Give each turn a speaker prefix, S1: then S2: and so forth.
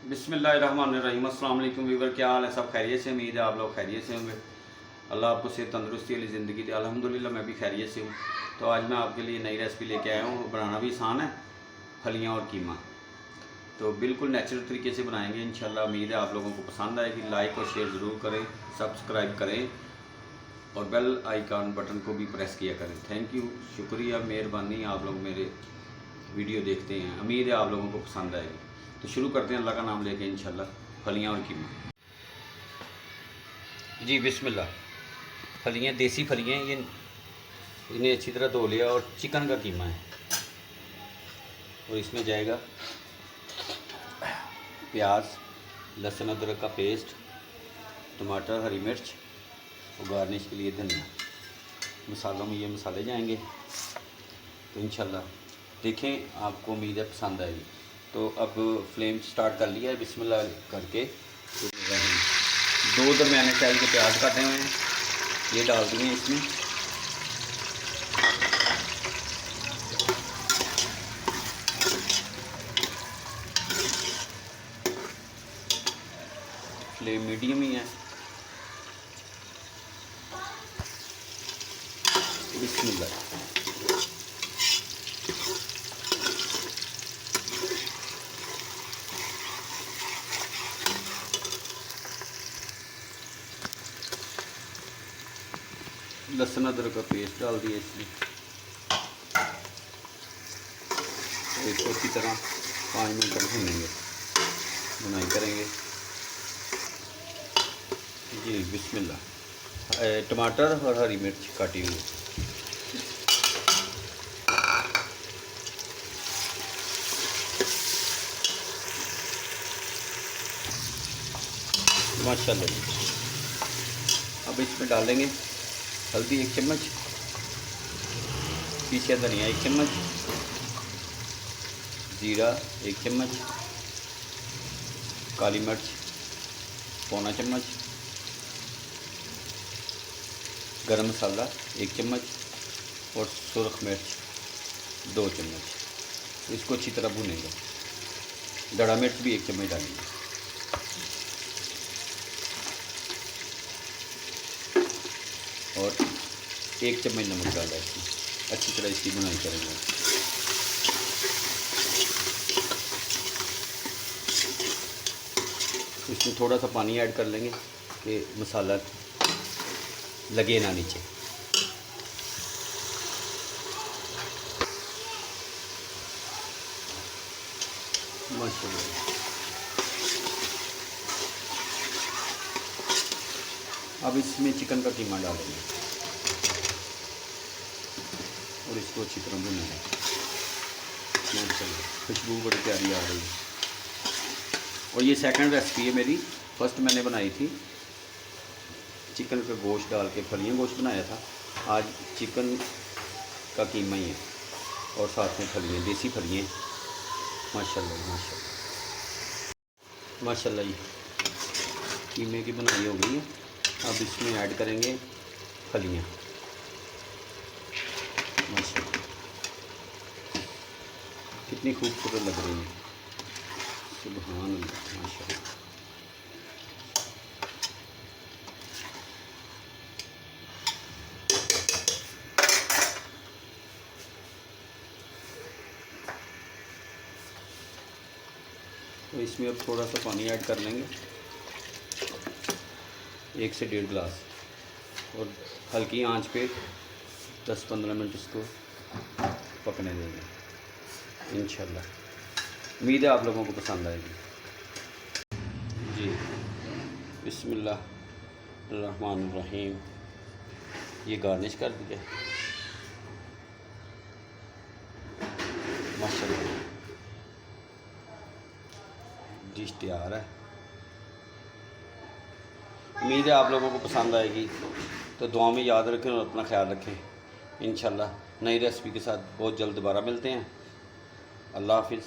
S1: बिस्मिल्लाहिर्रहमानिर्रहीम। अस्सलाम वालेकुम व्यूवर, क्या हाल है? सब खैरियत से? उम्मीद है आप लोग खैरियत से होंगे। अल्लाह आपको सेहत तंदुरुस्ती वाली ज़िंदगी दे। अल्हम्दुलिल्लाह मैं भी खैरियत से हूँ। तो आज मैं आपके लिए नई रेसिपी लेके आया हूँ। बनाना भी आसान है, फलियाँ और कीमा। तो बिल्कुल नेचुरल तरीके से बनाएंगे इंशाल्लाह। उम्मीद है आप लोगों को पसंद आएगी। लाइक और शेयर ज़रूर करें, सब्सक्राइब करें और बेल आइकन बटन को भी प्रेस किया करें। थैंक यू, शुक्रिया, मेहरबानी। आप लोग मेरे वीडियो देखते हैं, उम्मीद है आप लोगों को पसंद आएगी। तो शुरू करते हैं अल्लाह का नाम लेके इंशाल्लाह। फलियाँ और कीमा। जी बिस्मिल्लाह। फलियाँ देसी फलियाँ, ये इन्हें अच्छी तरह धो लिया और चिकन का कीमा है। और इसमें जाएगा प्याज, लहसुन अदरक का पेस्ट, टमाटर, हरी मिर्च और गार्निश के लिए धनिया। मसालों में ये मसाले जाएंगे। तो इंशाल्लाह देखें, आपको उम्मीद है पसंद आएगी। तो अब फ्लेम स्टार्ट कर लिया है बिस्मिल्लाह करके। दो दरमियाने साइज के प्याज काटे हुए हैं, ये डाल दिए इसमें। फ्लेम मीडियम ही है। बिस्मिल्लाह। लहसुन अदरक का पेस्ट डाल दिया इसमें। तो इसको अच्छी तरह 5 मिनट तक भूनेंगे, भुनाई करेंगे। जी बिस्मिल्लाह। टमाटर और हरी मिर्च काटी हुई। माशाल्लाह। अब इसमें डालेंगे हल्दी 1 चम्मच, पीछे धनिया 1 चम्मच, जीरा 1 चम्मच, काली मिर्च पौना चम्मच, गरम मसाला 1 चम्मच और सुरख मिर्च 2 चम्मच। इसको अच्छी तरह भूनेंगे। दड़ा मिर्च भी 1 चम्मच डालेंगे। और 1 चम्मच नमक डाला इसमें। अच्छी तरह इसकी भुनाई करेंगे। इसमें थोड़ा सा पानी ऐड कर लेंगे कि मसाला लगे ना नीचे। माशाल्लाह। अब इसमें चिकन का कीमा डालेंगे और इसको अच्छी तरह भुनेंगे। माशाल्लाह, खुशबू बड़ी प्यारी आ रही है। और ये सेकंड रेसिपी है मेरी। फर्स्ट मैंने बनाई थी चिकन का गोश्त डाल के, फलियाँ गोश्त बनाया था। आज चिकन का कीमा ही है और साथ में फलियाँ, देसी फलियाँ। माशाल्लाह माशाल्लाह माशाल्लाह। ये कीमे की बनाई हो गई है। अब इसमें ऐड करेंगे फलियाँ। माशाल्लाह कितनी खूबसूरत लग रही है। सुभान अल्लाह, माशाल्लाह। तो इसमें अब थोड़ा सा पानी ऐड कर लेंगे, 1 से 1.5 गिलास। और हल्की आंच पे 10-15 मिनट इसको पकने देंगे इंशाल्लाह। उम्मीद है आप लोगों को पसंद आएगी। जी बिस्मिल्लाह रहमान रहीम। ये गार्निश कर दिया। माशाल्लाह डिश तैयार है। उम्मीद है आप लोगों को पसंद आएगी। तो दुआ में याद रखें और अपना ख्याल रखें। इंशाल्लाह नई रेसिपी के साथ बहुत जल्द दोबारा मिलते हैं। अल्लाह हाफिज़।